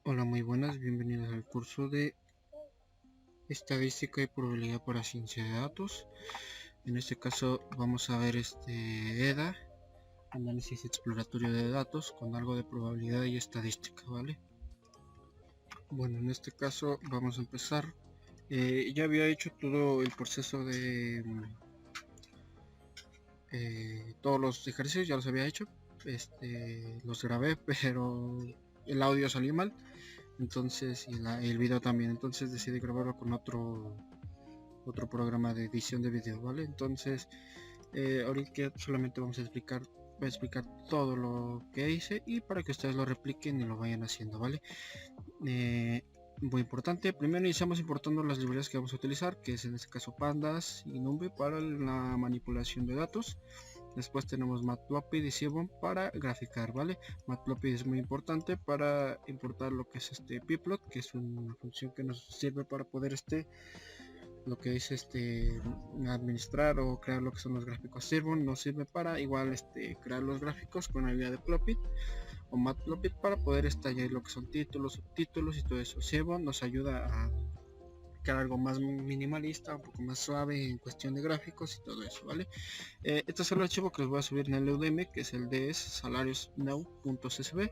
Hola, muy buenas, bienvenidos al curso de Estadística y Probabilidad para Ciencia de Datos. En este caso vamos a ver EDA, Análisis Exploratorio de Datos, con algo de probabilidad y estadística, ¿vale? Bueno, en este caso vamos a empezar. Ya había hecho todo el proceso de todos los ejercicios, ya los había hecho. Los grabé, pero el audio salió mal. Entonces, y el video también. Entonces decidí grabarlo con otro programa de edición de video, ¿vale? Entonces, ahorita solamente voy a explicar todo lo que hice y para que ustedes lo repliquen y lo vayan haciendo, ¿vale? Muy importante, primero iniciamos importando las librerías que vamos a utilizar, que es en este caso Pandas y Numbe para la manipulación de datos. Después tenemos Matplotlib y Seaborn para graficar, ¿vale? Matplotlib es muy importante para importar lo que es pplot, que es una función que nos sirve para poder lo que es administrar o crear lo que son los gráficos. Seaborn nos sirve para igual crear los gráficos con la ayuda de Plotly o Matplotlib para poder añadir lo que son títulos, subtítulos y todo eso. Seaborn nos ayuda a crear algo más minimalista, un poco más suave en cuestión de gráficos y todo eso, ¿vale? Este es el archivo que les voy a subir en el Udemy, que es el ds salariosnow.csv,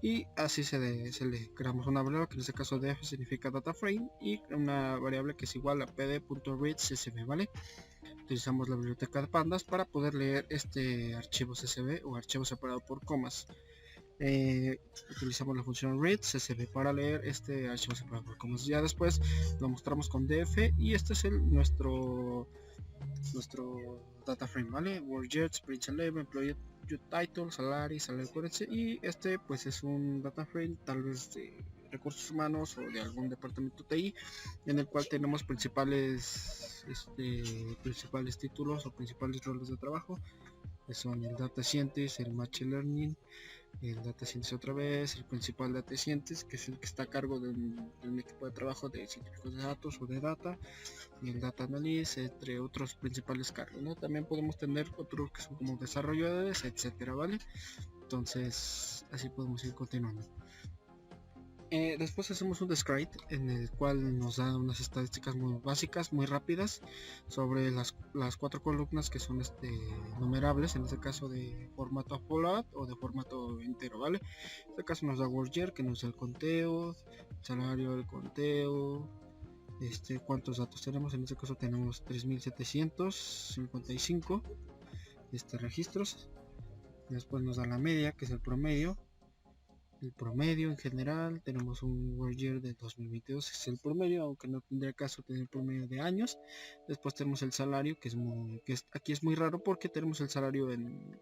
y así se le creamos una variable que en este caso df significa data frame y una variable que es igual a pd.read.csv, ¿vale? Utilizamos la biblioteca de pandas para poder leer este archivo csv o archivo separado por comas. Utilizamos la función read csv para leer este archivo separado por comas. Ya después lo mostramos con df y este es nuestro data frame, ¿vale? WordJet, Sprint 11, Employee Title, Salary currency, y pues es un data frame tal vez de recursos humanos o de algún departamento TI en el cual tenemos principales títulos o principales roles de trabajo, que son el Data Scientist, el Machine Learning, el Data Scientist otra vez, el principal Data Scientist, que es el que está a cargo de un equipo de trabajo de científicos de datos o de data, y el Data Analyst, entre otros principales cargos, ¿no? También podemos tener otros que son como desarrolladores, etcétera, ¿vale? Entonces, así podemos ir continuando. Después hacemos un describe en el cual nos da unas estadísticas muy básicas, muy rápidas, sobre las 4 columnas que son numerables, en este caso de formato float o de formato entero, ¿vale? En este caso nos da WordYear, que nos da el conteo, salario del conteo, cuántos datos tenemos. En este caso tenemos 3755 registros. Después nos da la media, que es el promedio en general. Tenemos un WordYear de 2022, es el promedio, aunque no tendría caso tener el promedio de años. Después tenemos el salario, que aquí es muy raro porque tenemos el salario en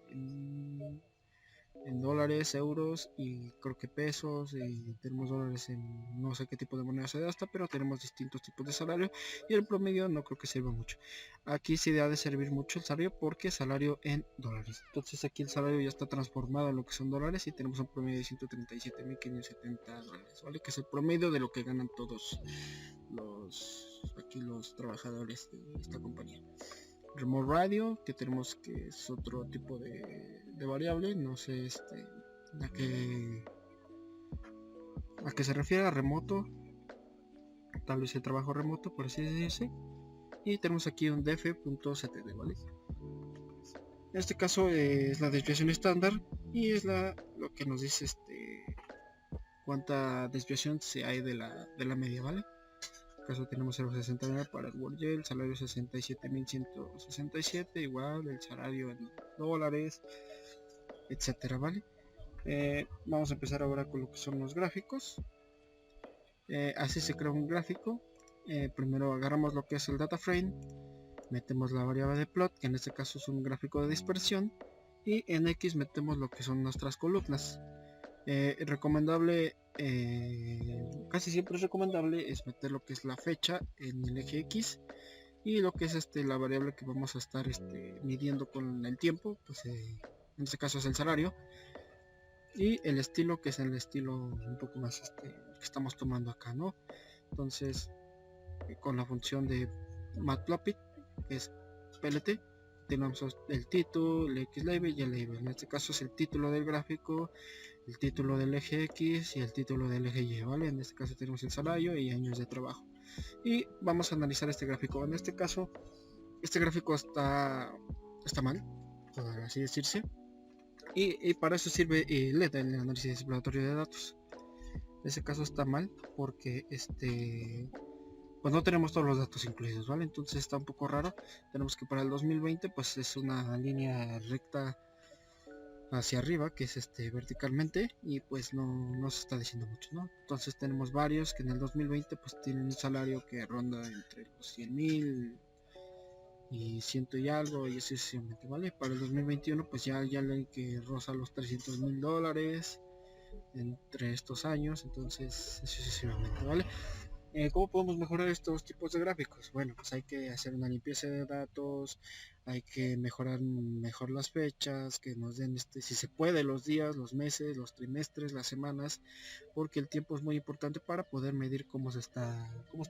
dólares, euros y creo que pesos, y tenemos dólares en no sé qué tipo de moneda se gasta, pero tenemos distintos tipos de salario y el promedio no creo que sirva mucho. Aquí sí ha de servir mucho el salario porque es salario en dólares. Entonces aquí el salario ya está transformado en lo que son dólares y tenemos un promedio de 137.570 dólares, ¿vale? Que es el promedio de lo que ganan todos los trabajadores de esta compañía. Remote radio, que tenemos que es otro tipo de variable, no sé a qué se refiere a remoto, tal vez el trabajo remoto por así decirse, y tenemos aquí un df.ctd, ¿vale? En este caso es la desviación estándar y es lo que nos dice cuánta desviación se hay de la media, ¿vale? En este caso tenemos 0.69 para el WordYear, el salario 67.167, igual el salario en dólares, etcétera, ¿vale? Vamos a empezar ahora con lo que son los gráficos. Así se crea un gráfico. Primero agarramos lo que es el data frame, metemos la variable de plot, que en este caso es un gráfico de dispersión, y en X metemos lo que son nuestras columnas. Recomendable, casi siempre es recomendable es meter lo que es la fecha en el eje X y lo que es la variable que vamos a estar midiendo con el tiempo, pues en este caso es el salario, y el estilo, que es el estilo un poco más que estamos tomando acá, ¿no? Entonces con la función de Matplotlib, que es plt, tenemos el título, el xlabel y el label. En este caso es el título del gráfico, el título del eje X y el título del eje Y, ¿vale? En este caso tenemos el salario y años de trabajo. Y vamos a analizar este gráfico. En este caso, este gráfico está mal, por así decirse. Y para eso sirve LED, el análisis exploratorio de datos. En este caso está mal porque pues no tenemos todos los datos incluidos, ¿vale? Entonces está un poco raro. Tenemos que para el 2020 pues es una línea recta hacia arriba, que es verticalmente, y pues no se está diciendo mucho, ¿no? Entonces tenemos varios que en el 2020 pues tienen un salario que ronda entre los 100,000 y ciento y algo, y así sucesivamente, ¿vale? Para el 2021 pues ya leen que roza los $300,000 entre estos años, entonces sucesivamente, ¿vale? ¿Cómo podemos mejorar estos tipos de gráficos? Bueno, pues hay que hacer una limpieza de datos, hay que mejorar mejor las fechas, que nos den si se puede, los días, los meses, los trimestres, las semanas, porque el tiempo es muy importante para poder medir cómo está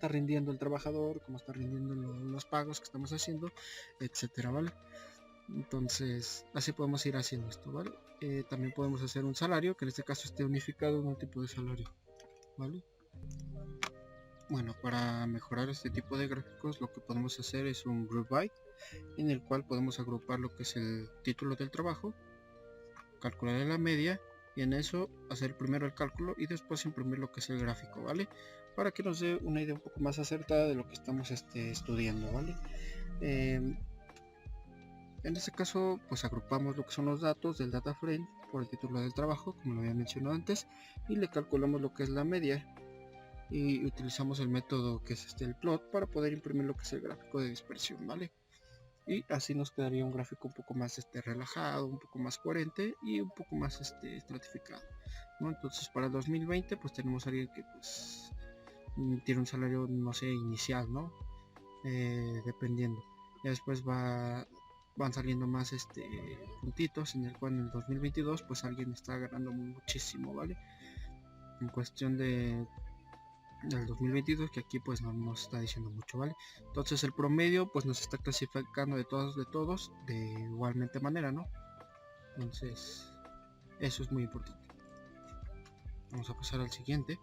rindiendo el trabajador, cómo está rindiendo los pagos que estamos haciendo, etcétera, ¿vale? Entonces, así podemos ir haciendo esto, ¿vale? También podemos hacer un salario, que en este caso esté unificado en un tipo de salario, ¿vale? Bueno, para mejorar este tipo de gráficos lo que podemos hacer es un group by, en el cual podemos agrupar lo que es el título del trabajo, calcular la media y en eso hacer primero el cálculo y después imprimir lo que es el gráfico, ¿vale? Para que nos dé una idea un poco más acertada de lo que estamos estudiando, ¿vale? En este caso pues agrupamos lo que son los datos del data frame por el título del trabajo, como lo había mencionado antes, y le calculamos lo que es la media y utilizamos el método que es el plot para poder imprimir lo que es el gráfico de dispersión, ¿vale? Y así nos quedaría un gráfico un poco más relajado, un poco más coherente y un poco más estratificado, ¿no? Entonces para el 2020 pues tenemos a alguien que pues tiene un salario, no sé, inicial, ¿no? Dependiendo. Ya después van saliendo más puntitos en el cual en el 2022 pues alguien está ganando muchísimo, ¿vale? En cuestión del 2022, que aquí pues no nos está diciendo mucho, ¿vale? Entonces el promedio pues nos está clasificando de todos de igualmente manera, ¿no? Entonces eso es muy importante. Vamos a pasar al siguiente.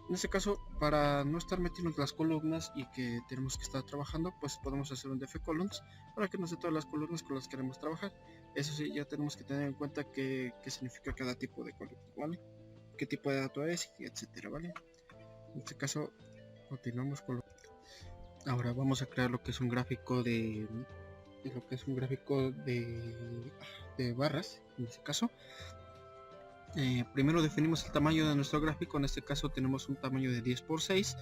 En este caso, para no estar metiendo las columnas y que tenemos que estar trabajando, pues podemos hacer un def columns para que nos dé todas las columnas con las que queremos trabajar. Eso sí, ya tenemos que tener en cuenta qué significa cada tipo de columna, ¿vale? Qué tipo de dato es, etcétera, ¿vale? En este caso, continuamos con ahora vamos a crear lo que es un gráfico de barras. En este caso, primero definimos el tamaño de nuestro gráfico. En este caso tenemos un tamaño de 10x6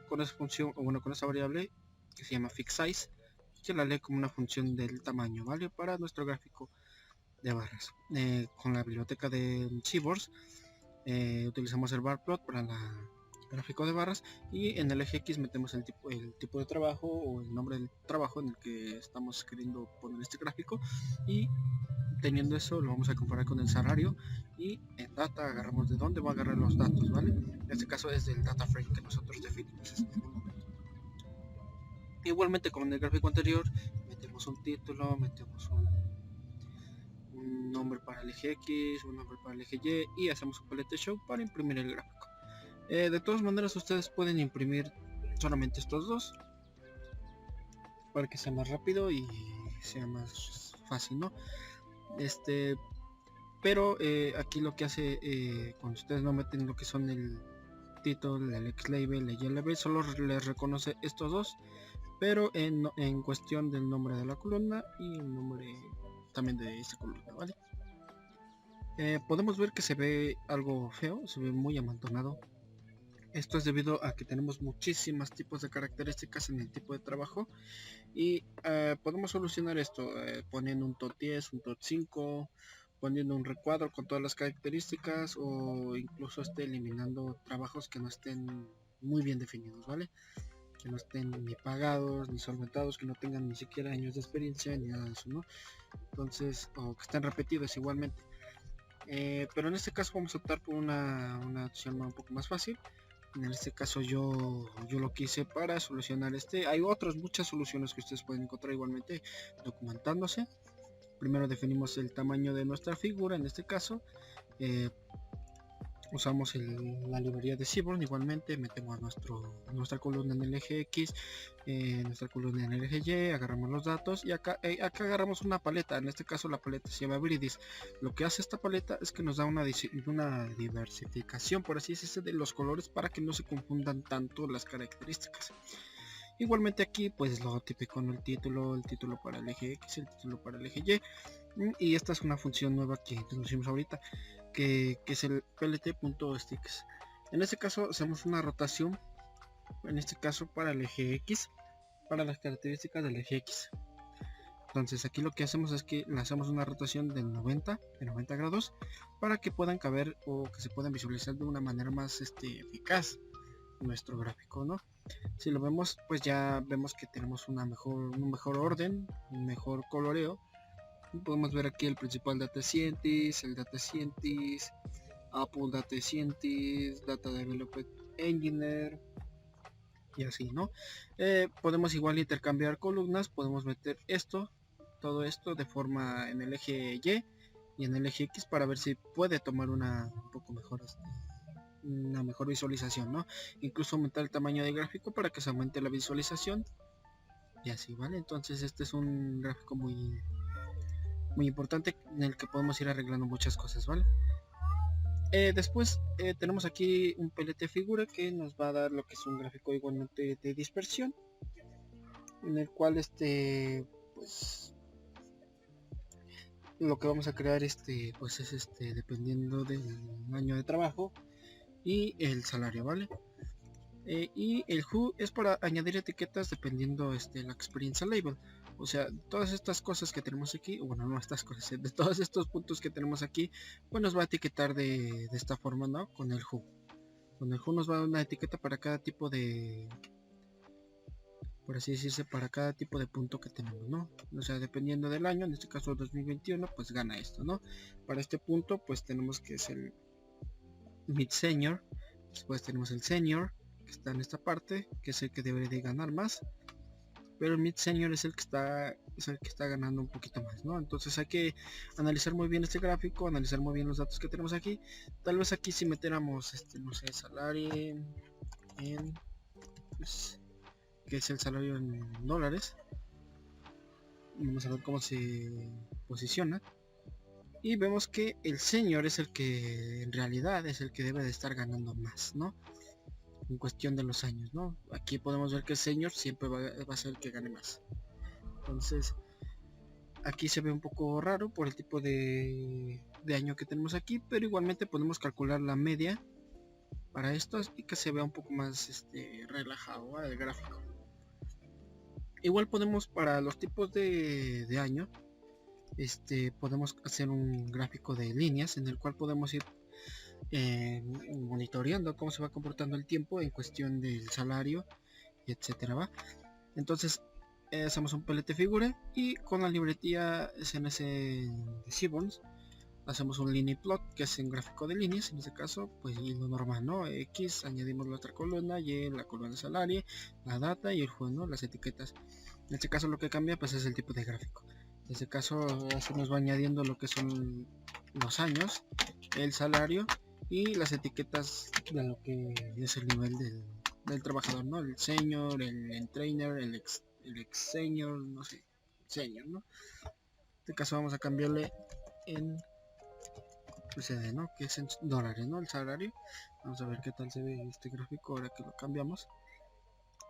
con esa función, o bueno, con esa variable que se llama fixSize, que la lee como una función del tamaño, ¿vale? Para nuestro gráfico de barras. Con la biblioteca de Seabords utilizamos el bar plot para la gráfico de barras y en el eje X metemos el tipo de trabajo o el nombre del trabajo en el que estamos queriendo poner este gráfico, y teniendo eso lo vamos a comparar con el salario, y en data agarramos de dónde va a agarrar los datos, ¿vale? En este caso es del data frame que nosotros definimos en este momento. Igualmente como en el gráfico anterior, metemos un título, metemos un nombre para el eje X, un nombre para el eje Y y hacemos un palette show para imprimir el gráfico. De todas maneras ustedes pueden imprimir solamente estos dos para que sea más rápido y sea más fácil, ¿no? Pero aquí lo que hace cuando ustedes no meten lo que son el título, el X-Label, el Y-Label, solo les reconoce estos dos, pero en cuestión del nombre de la columna y el nombre también de esta columna, ¿vale? Podemos ver que se ve algo feo, se ve muy amontonado. Esto es debido a que tenemos muchísimos tipos de características en el tipo de trabajo y podemos solucionar esto poniendo un top 10, un top 5, poniendo un recuadro con todas las características, o incluso eliminando trabajos que no estén muy bien definidos, ¿vale? Que no estén ni pagados ni solventados, que no tengan ni siquiera años de experiencia ni nada de eso, ¿no? Entonces, o que estén repetidos igualmente. Pero en este caso vamos a optar por una opción un poco más fácil. En este caso yo lo que hice para solucionar hay otras muchas soluciones que ustedes pueden encontrar igualmente documentándose. Primero definimos el tamaño de nuestra figura, en este caso usamos la librería de Seaborn, igualmente metemos nuestra columna en el eje X, nuestra columna en el eje Y, agarramos los datos y acá agarramos una paleta. En este caso la paleta se llama Viridis. Lo que hace esta paleta es que nos da una diversificación, por así decirse, de los colores para que no se confundan tanto las características. Igualmente aquí pues lo típico, ¿no? El título para el eje X, el título para el eje Y. Y esta es una función nueva que introducimos ahorita, que es el plt.sticks. En este caso hacemos una rotación, en este caso para el eje X, para las características del eje X. Entonces aquí lo que hacemos es que le hacemos una rotación de 90 grados para que puedan caber o que se puedan visualizar de una manera más eficaz nuestro gráfico, ¿no? Si lo vemos, pues ya vemos que tenemos un mejor orden, un mejor coloreo. Podemos ver aquí el principal Data Scientist, el Data Scientist, Apple Data Scientist, Data Development Engineer y así, ¿no? Podemos igual intercambiar columnas, podemos meter todo esto de forma en el eje Y y en el eje X para ver si puede tomar una un poco mejor una mejor visualización, ¿no? Incluso aumentar el tamaño del gráfico para que se aumente la visualización y así, ¿vale? Entonces este es un gráfico muy importante en el que podemos ir arreglando muchas cosas, ¿vale? Después tenemos aquí un PLT figura que nos va a dar lo que es un gráfico igualmente de dispersión, en el cual pues lo que vamos a crear pues es dependiendo del año de trabajo y el salario, ¿vale? Y el who es para añadir etiquetas dependiendo la experiencia label. O sea, todas estas cosas que tenemos aquí, bueno, no estas cosas, de todos estos puntos que tenemos aquí, pues nos va a etiquetar de esta forma, ¿no? Con el who. Con el who nos va a dar una etiqueta para cada tipo de, por así decirse, para cada tipo de punto que tenemos, ¿no? O sea, dependiendo del año, en este caso 2021, pues gana esto, ¿no? Para este punto, pues tenemos que es el mid senior, después tenemos el senior, que está en esta parte, que es el que debería de ganar más, pero el mid senior es el que está ganando un poquito más, ¿no? Entonces hay que analizar muy bien este gráfico, analizar muy bien los datos que tenemos aquí. Tal vez aquí si metiéramos no sé, salario en pues, que es el salario en dólares, vamos a ver cómo se posiciona y vemos que el senior es el que en realidad es el que debe de estar ganando más, ¿no? En cuestión de los años, ¿no? Aquí podemos ver que el senior siempre va a ser el que gane más. Entonces aquí se ve un poco raro por el tipo de año que tenemos aquí, pero igualmente podemos calcular la media para estos y que se vea un poco más relajado, ¿vale? El gráfico. Igual podemos para los tipos de año podemos hacer un gráfico de líneas en el cual podemos ir monitoreando cómo se va comportando el tiempo en cuestión del salario, etcétera, ¿va? Entonces hacemos un PLT figure y con la librería SNS de Seaborn hacemos un line plot que es un gráfico de líneas, en este caso pues y lo normal, ¿no? X, añadimos la otra columna, Y la columna de salario, la data y el juego, ¿no? Las etiquetas. En este caso lo que cambia pues es el tipo de gráfico. En este caso se nos va añadiendo lo que son los años, el salario y las etiquetas de lo que es el nivel del trabajador, ¿no? El senior, el trainer, el ex senior, no sé, senior, ¿no? En este caso vamos a cambiarle en USD, ¿no? Que es en dólares, ¿no? El salario. Vamos a ver qué tal se ve este gráfico ahora que lo cambiamos.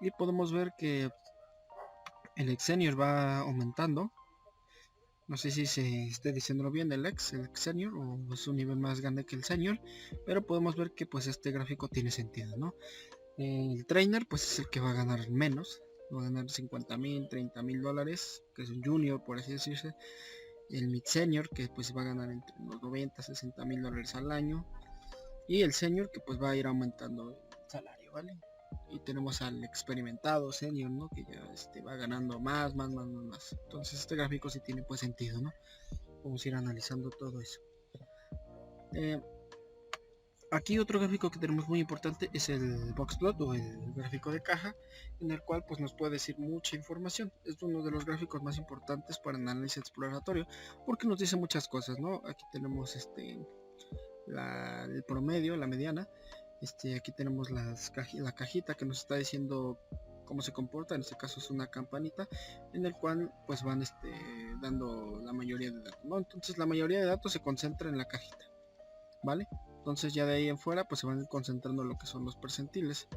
Y podemos ver que el ex senior va aumentando. No sé si se esté diciendo bien el ex senior o es un nivel más grande que el senior, pero podemos ver que pues este gráfico tiene sentido, ¿no? El trainer pues es el que va a ganar menos, va a ganar 50.000, 30.000 dólares, que es un junior por así decirse. El mid senior que pues va a ganar entre unos 90, 60.000 dólares al año. Y el senior que pues va a ir aumentando el salario, ¿vale? Y tenemos al experimentado senior, ¿no? Que ya va ganando más. Entonces este gráfico sí tiene pues sentido, ¿no? Vamos a ir analizando todo eso. Aquí otro gráfico que tenemos muy importante es el boxplot o el gráfico de caja, en el cual pues nos puede decir mucha información. Es uno de los gráficos más importantes para el análisis exploratorio porque nos dice muchas cosas, ¿no? Aquí tenemos el promedio, la mediana. Aquí tenemos la cajita que nos está diciendo cómo se comporta. En este caso es una campanita en el cual pues van dando la mayoría de datos, ¿no? Entonces la mayoría de datos se concentra en la cajita, ¿vale? Entonces ya de ahí en fuera pues se van concentrando lo que son los percentiles.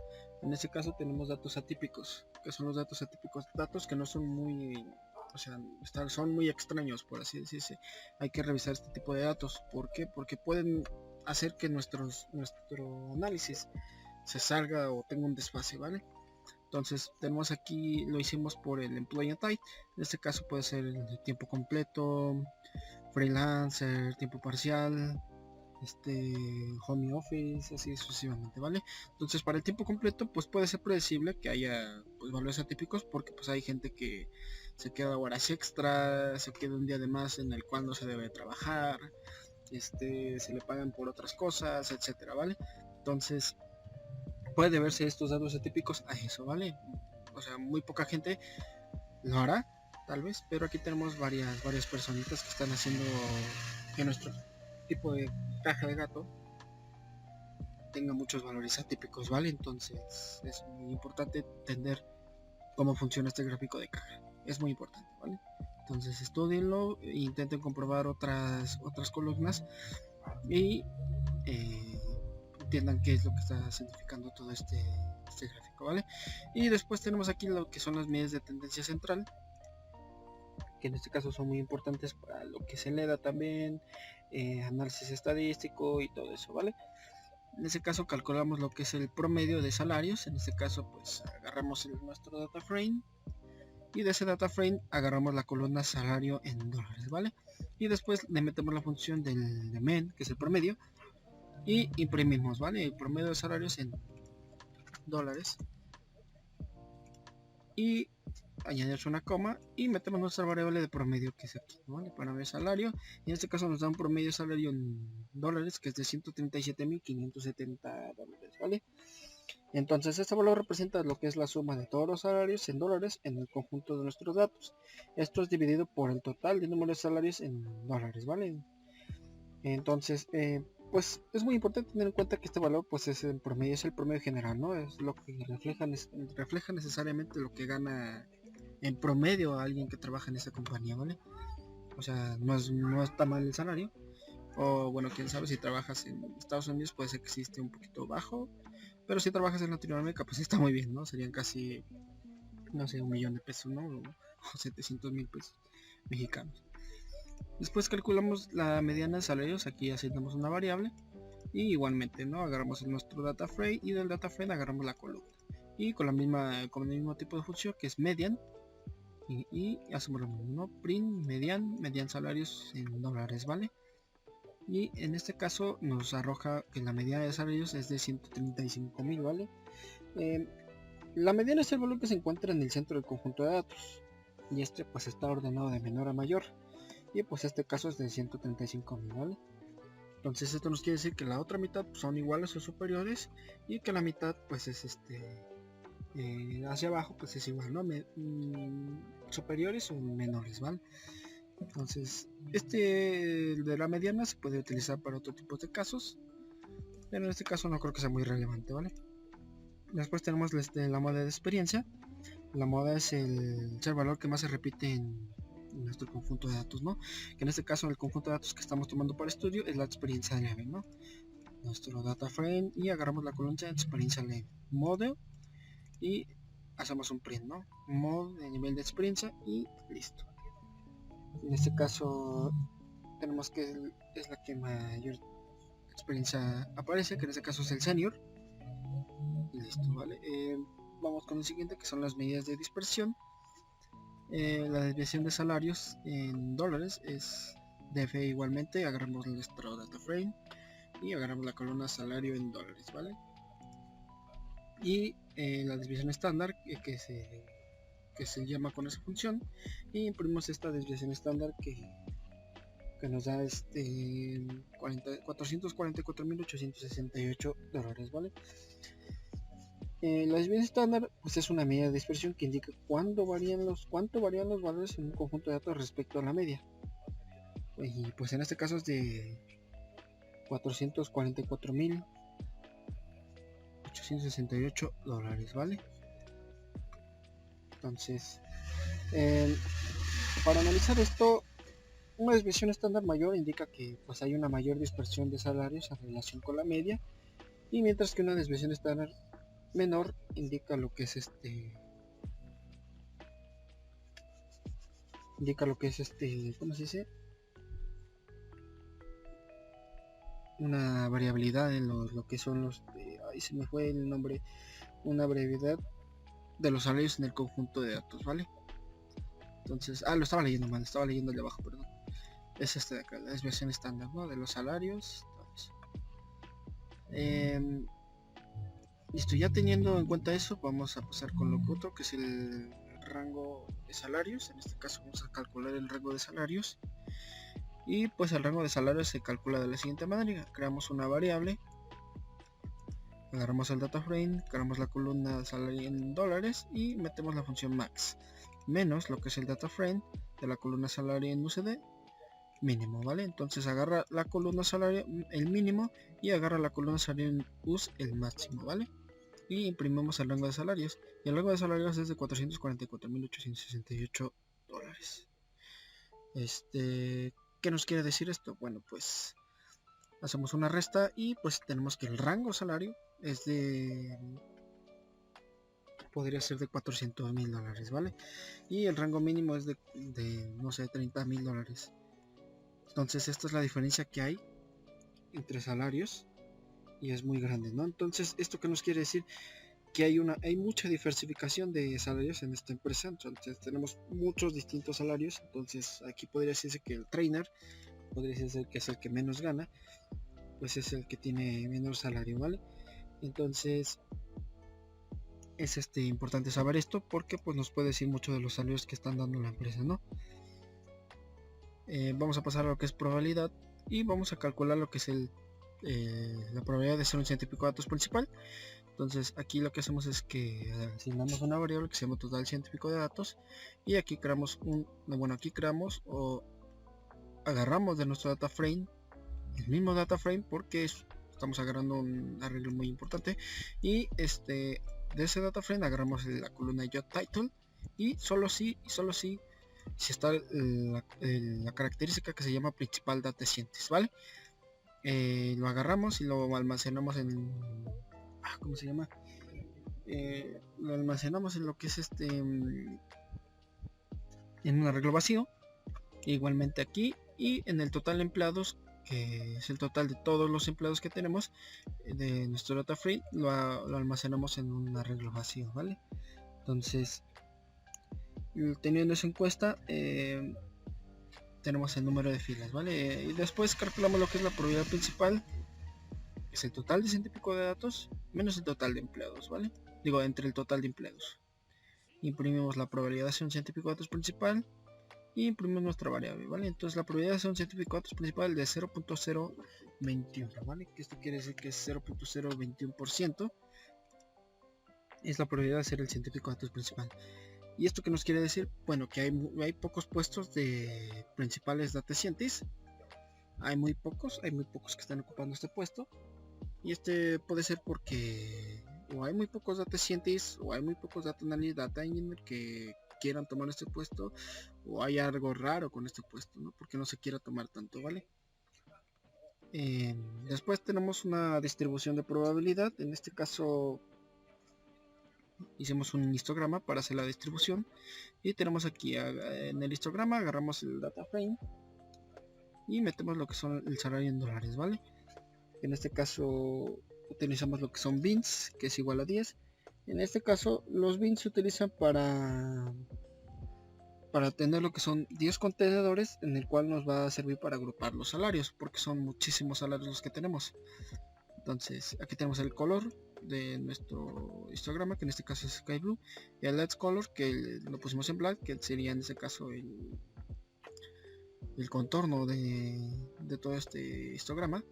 En este caso tenemos datos atípicos. ¿Qué son los datos atípicos? Datos que no son muy, o sea, son muy extraños, por así decirse. Hay que revisar este tipo de datos. ¿Por qué? Porque pueden hacer que nuestro análisis se salga o tenga un desfase, ¿vale? Entonces tenemos aquí, lo hicimos por el employee type. En este caso puede ser el tiempo completo, freelancer, tiempo parcial, home office, así sucesivamente, ¿vale? Entonces para el tiempo completo pues puede ser predecible que haya pues valores atípicos, porque pues hay gente que se queda horas extra, se queda un día de más en el cual no se debe trabajar, se le pagan por otras cosas, etcétera, ¿vale? Entonces puede verse estos datos atípicos a eso, ¿vale? O sea, muy poca gente lo hará, tal vez, pero aquí tenemos varias personitas que están haciendo que nuestro tipo de caja de gato tenga muchos valores atípicos, ¿vale? Entonces es muy importante entender cómo funciona este gráfico de caja, es muy importante, ¿vale? Entonces estudienlo e intenten comprobar otras columnas y entiendan qué es lo que está significando todo este gráfico, ¿vale? Y después tenemos aquí lo que son las medidas de tendencia central, que en este caso son muy importantes para lo que se le da también, análisis estadístico y todo eso, ¿vale? En este caso calculamos lo que es el promedio de salarios. En este caso pues agarramos nuestro data frame y de ese data frame agarramos la columna salario en dólares, ¿vale? Y después le metemos la función de MEN, que es el promedio, y imprimimos, ¿vale? El promedio de salarios en dólares y añadirse una coma y metemos nuestra variable de promedio, que es aquí, ¿vale? Para ver salario, y en este caso nos da un promedio de salario en dólares que es de 137.570 dólares, ¿vale? Entonces este valor representa lo que es la suma de todos los salarios en dólares en el conjunto de nuestros datos. Esto es dividido por el total de número de salarios en dólares, ¿vale? Entonces pues es muy importante tener en cuenta que este valor pues es el promedio general, ¿no? Es lo que refleja necesariamente lo que gana en promedio a alguien que trabaja en esa compañía, ¿vale? O sea, no está mal el salario. O bueno, quién sabe, si trabajas en Estados Unidos puede ser que sí esté un poquito bajo, pero si trabajas en Latinoamérica pues está muy bien, ¿no? Serían casi, no sé, 1 millón de pesos, ¿no? O 700,000 pesos mexicanos. Después calculamos la mediana de salarios, aquí asignamos una variable y igualmente, ¿no? Agarramos nuestro data frame y del data frame agarramos la columna y con el mismo tipo de función que es median y hacemos lo mismo, ¿no? Print median salarios en dólares, ¿vale? Y en este caso nos arroja que la mediana de salarios es de 135,000, ¿vale? La mediana es el valor que se encuentra en el centro del conjunto de datos y este pues está ordenado de menor a mayor, y pues este caso es de 135,000, ¿vale? Entonces esto nos quiere decir que la otra mitad son iguales o superiores y que la mitad pues es hacia abajo pues es igual, ¿no? Superiores o menores, ¿vale? Entonces de la mediana se puede utilizar para otro tipo de casos, pero en este caso no creo que sea muy relevante, ¿vale? Después tenemos la moda de experiencia. La moda es el valor que más se repite en nuestro conjunto de datos, ¿no? Que en este caso el conjunto de datos que estamos tomando para estudio es la experiencia leve, ¿no? Nuestro data frame y agarramos la columna de experiencia leve, model, y hacemos un print, ¿no? Mod de nivel de experiencia y listo. En este caso tenemos que es la que mayor experiencia aparece, que en este caso es el senior. Y listo, ¿vale? Vamos con el siguiente, que son las medidas de dispersión. La desviación de salarios en dólares es DF igualmente. Agarramos nuestro data frame y agarramos la columna salario en dólares, ¿vale? Y la desviación estándar que se llama con esa función, y imprimimos esta desviación estándar que nos da 444.868 dólares, ¿vale? La desviación estándar pues es una medida de dispersión que indica cuánto varían los valores en un conjunto de datos respecto a la media, y pues en este caso es de $444,868, ¿vale? Entonces, para analizar esto, una desviación estándar mayor indica que pues hay una mayor dispersión de salarios en relación con la media, y mientras que una desviación estándar menor indica lo que es ¿cómo se dice? Una variabilidad en lo que son los ahí se me fue el nombre, una variabilidad de los salarios en el conjunto de datos, ¿vale? Entonces, lo estaba leyendo mal, estaba leyendo de abajo, perdón. Es de acá, la desviación estándar, ¿no? De los salarios. Listo, ya teniendo en cuenta eso, vamos a pasar con lo otro, que es el rango de salarios. En este caso vamos a calcular el rango de salarios. Y pues el rango de salarios se calcula de la siguiente manera: creamos una variable, agarramos el data frame, creamos la columna salario en dólares y metemos la función max menos lo que es el data frame de la columna salario en USD mínimo, ¿vale? Entonces agarra la columna salario el mínimo y agarra la columna salario en US el máximo, ¿vale? Y imprimimos el rango de salarios, y el rango de salarios es de $444,868. ¿Qué nos quiere decir esto? Bueno, pues hacemos una resta y pues tenemos que el rango salario es podría ser de $400,000, ¿vale? Y el rango mínimo es de no sé, $30,000. Entonces esta es la diferencia que hay entre salarios y es muy grande, ¿no? Entonces, ¿esto qué nos quiere decir? Que hay mucha diversificación de salarios en esta empresa. Entonces tenemos muchos distintos salarios. Entonces aquí podría decirse que el trainer podría decirse que es el que menos gana, pues es el que tiene menor salario, ¿vale? Entonces es importante saber esto porque pues nos puede decir mucho de los salarios que están dando la empresa, ¿no? Vamos a pasar a lo que es probabilidad y vamos a calcular lo que es la probabilidad de ser un científico de datos principal. Entonces aquí lo que hacemos es que asignamos una variable que se llama total científico de datos, y aquí creamos o agarramos de nuestro data frame el mismo data frame, porque estamos agarrando un arreglo muy importante, y de ese data frame agarramos la columna job title, y solo si está la característica que se llama principal data scientist, ¿vale? Lo agarramos y lo almacenamos en ¿cómo se llama? Lo almacenamos en lo que es en un arreglo vacío, igualmente aquí, y en el total de empleados, que es el total de todos los empleados que tenemos de nuestro data frame, lo almacenamos en un arreglo vacío, ¿vale? Entonces, teniendo eso en cuenta, tenemos el número de filas, ¿vale? Y después calculamos lo que es la probabilidad principal, que es el total de científico de datos menos el total de empleados, ¿vale? Digo, entre el total de empleados. Imprimimos la probabilidad de ser un científico de datos principal y imprimimos nuestra variable, ¿vale? Entonces la probabilidad de ser un científico de datos principal de 0.021, ¿vale? Que esto quiere decir que es 0.021% es la probabilidad de ser el científico de datos principal. ¿Y esto qué nos quiere decir? Bueno, que hay pocos puestos de principales data scientists. Hay muy pocos que están ocupando este puesto. Y puede ser porque o hay muy pocos data scientists o hay muy pocos data analysts, data engineer que quieran tomar este puesto, o hay algo raro con este puesto, ¿no? Porque no se quiera tomar tanto, ¿vale? Después tenemos una distribución de probabilidad. En este caso hicimos un histograma para hacer la distribución, y tenemos aquí en el histograma agarramos el data frame y metemos lo que son el salario en dólares, ¿vale? En este caso utilizamos lo que son bins, que es igual a 10. En este caso los bins se utilizan para tener lo que son 10 contenedores, en el cual nos va a servir para agrupar los salarios, porque son muchísimos salarios los que tenemos. Entonces aquí tenemos el color de nuestro histograma, que en este caso es sky blue, y el let's color, que lo pusimos en black, que sería en este caso el contorno de todo este histograma.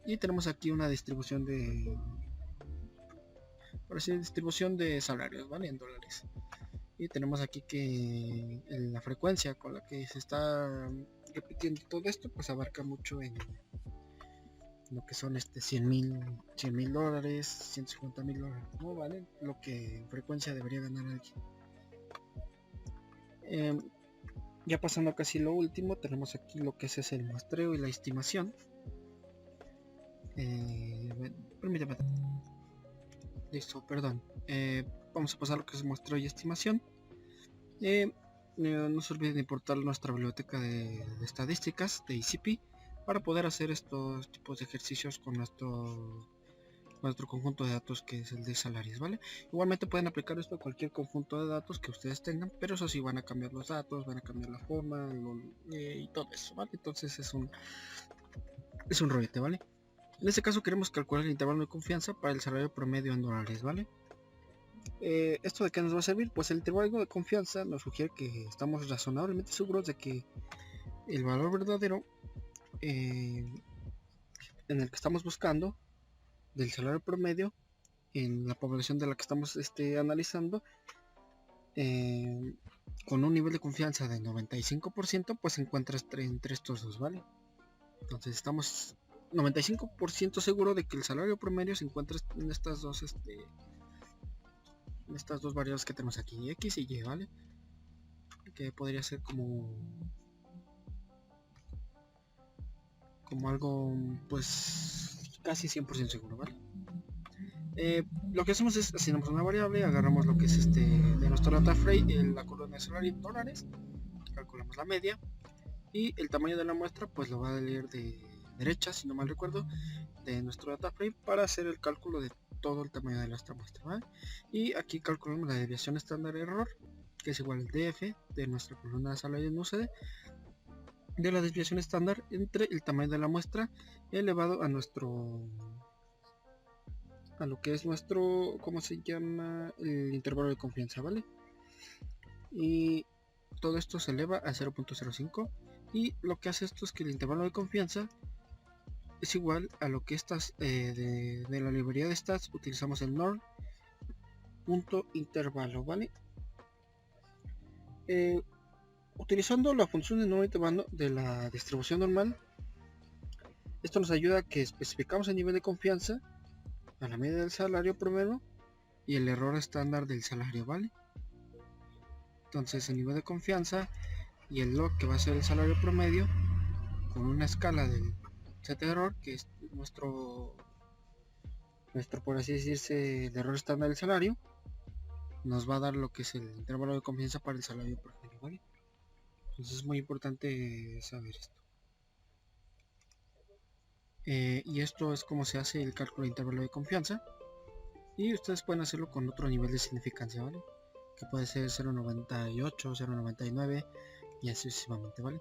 Y tenemos aquí una distribución de salarios, ¿vale? En dólares. Y tenemos aquí que la frecuencia con la que se está repitiendo todo esto pues abarca mucho en lo que son 100,000 dólares, 150,000 dólares, ¿no? ¿Vale? Lo que en frecuencia debería ganar alguien. Ya pasando a casi lo último, tenemos aquí lo que es el muestreo y la estimación. Permítame. Listo, perdón. Vamos a pasar a lo que es muestreo y estimación. No se olviden de importar nuestra biblioteca de estadísticas de ICP para poder hacer estos tipos de ejercicios con nuestro conjunto de datos, que es el de salarios, ¿vale? Igualmente pueden aplicar esto a cualquier conjunto de datos que ustedes tengan, pero eso sí, van a cambiar los datos, van a cambiar la forma y todo eso, ¿vale? Entonces es un rollete, ¿vale? En este caso queremos calcular el intervalo de confianza para el salario promedio en dólares, ¿vale? ¿Esto de qué nos va a servir? Pues el intervalo de confianza nos sugiere que estamos razonablemente seguros de que el valor verdadero en el que estamos buscando del salario promedio en la población de la que estamos analizando, con un nivel de confianza de 95%, pues se encuentra entre estos dos, ¿vale? Entonces estamos 95% seguro de que el salario promedio se encuentra en estas dos variables que tenemos aquí, X y Y, ¿vale? Que podría ser como algo pues casi 100% seguro, ¿vale? Lo que hacemos es asignamos una variable, agarramos lo que es de nuestro data frame, la columna de salario en dólares, calculamos la media y el tamaño de la muestra pues lo va a leer de derecha, si no mal recuerdo, de nuestro data frame para hacer el cálculo de todo el tamaño de nuestra muestra, ¿vale? Y aquí calculamos la desviación estándar error, que es igual al DF de nuestra columna de salario en UCD, de la desviación estándar entre el tamaño de la muestra elevado a lo que es nuestro, ¿cómo se llama? El intervalo de confianza, ¿vale? Y todo esto se eleva a 0.05 y lo que hace esto es que el intervalo de confianza es igual a lo que estas de la librería de stats utilizamos el norm.intervalo, ¿vale? Utilizando la función de norm de la distribución normal, esto nos ayuda a que especificamos el nivel de confianza a la media del salario promedio y el error estándar del salario, ¿vale? Entonces el nivel de confianza y el log, que va a ser el salario promedio, con una escala del set de error, que es nuestro por así decirse el error estándar del salario, nos va a dar lo que es el intervalo de confianza para el salario promedio, ¿vale? Entonces es muy importante saber esto. Y esto es como se hace el cálculo de intervalo de confianza, y ustedes pueden hacerlo con otro nivel de significancia, ¿vale? Que puede ser 0.98, 0.99 y así sucesivamente, ¿vale?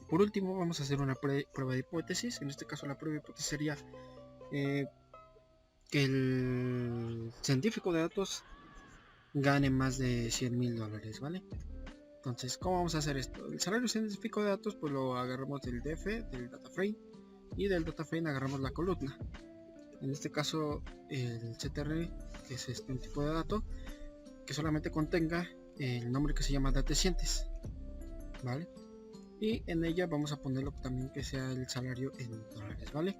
Por último vamos a hacer una prueba de hipótesis. En este caso la prueba de hipótesis sería que el científico de datos gane más de 100,000 dólares, ¿vale? Entonces, ¿cómo vamos a hacer esto? El salario científico de datos pues lo agarramos del DF, del data frame, y del data frame agarramos la columna. En este caso el CTR, que es un tipo de dato que solamente contenga el nombre que se llama datecientes, ¿vale? Y en ella vamos a ponerlo también que sea el salario en dólares, ¿vale?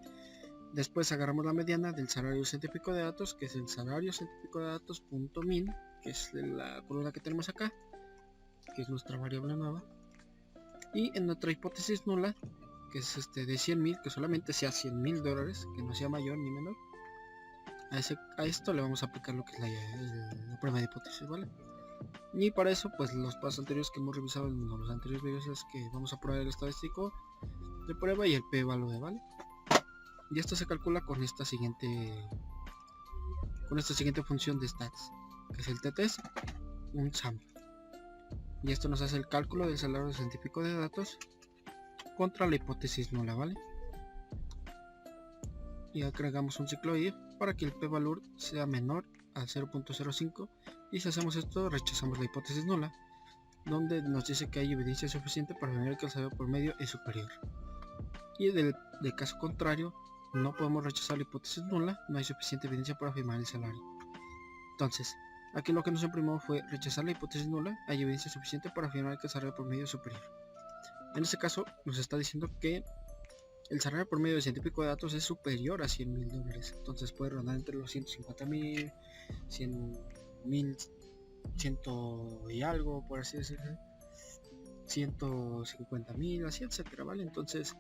Después agarramos la mediana del salario científico de datos, que es el salario científico de datos punto min, que es la columna que tenemos acá, que es nuestra variable nueva. Y en nuestra hipótesis nula, que es de 100,000, que solamente sea 100,000 dólares, que no sea mayor ni menor, a esto le vamos a aplicar lo que es la prueba de hipótesis, ¿vale? Y para eso, pues los pasos anteriores que hemos revisado en los anteriores videos es que vamos a probar el estadístico de prueba y el p-value, ¿vale? Y esto se calcula con esta siguiente función de stats, que es el TTS, un sample. Y esto nos hace el cálculo del salario científico de datos contra la hipótesis nula, ¿vale? Y agregamos un ciclo if para que el p-value sea menor a 0.05, y si hacemos esto rechazamos la hipótesis nula, donde nos dice que hay evidencia suficiente para afirmar que el salario promedio es superior. Y del caso contrario, no podemos rechazar la hipótesis nula, no hay suficiente evidencia para afirmar el salario. Entonces, aquí lo que nos imprimó fue rechazar la hipótesis nula, hay evidencia suficiente para afirmar que el salario promedio es superior. En este caso nos está diciendo que el salario promedio de científico de datos es superior a $100,000. Entonces puede rondar entre los 150,000, 100,000, ciento y algo, por así decirlo, 150,000, así, etcétera, ¿vale? Entonces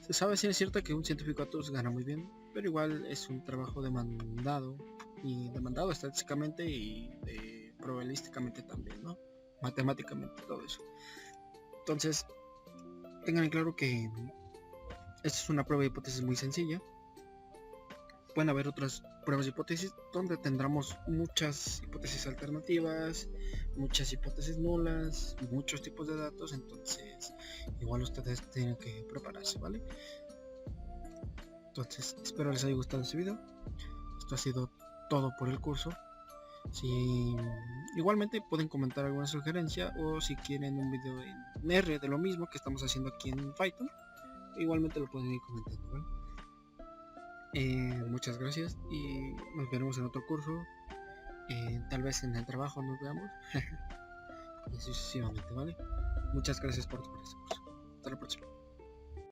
se sabe, si es cierto, que un científico de datos gana muy bien, pero igual es un trabajo demandado, y demandado estadísticamente y probabilísticamente también, ¿no? Matemáticamente, todo eso. Entonces tengan en claro que esta es una prueba de hipótesis muy sencilla. Pueden haber otras pruebas de hipótesis donde tendremos muchas hipótesis alternativas, muchas hipótesis nulas, muchos tipos de datos. Entonces igual ustedes tienen que prepararse, ¿vale? Entonces espero les haya gustado este video. Esto ha sido todo por el curso. Si igualmente pueden comentar alguna sugerencia, o si quieren un video en R de lo mismo que estamos haciendo aquí en Python, igualmente lo pueden ir comentando, ¿vale? Muchas gracias y nos veremos en otro curso. Tal vez en el trabajo nos veamos. Y sucesivamente, ¿vale? Muchas gracias por tomar este curso. Hasta la próxima.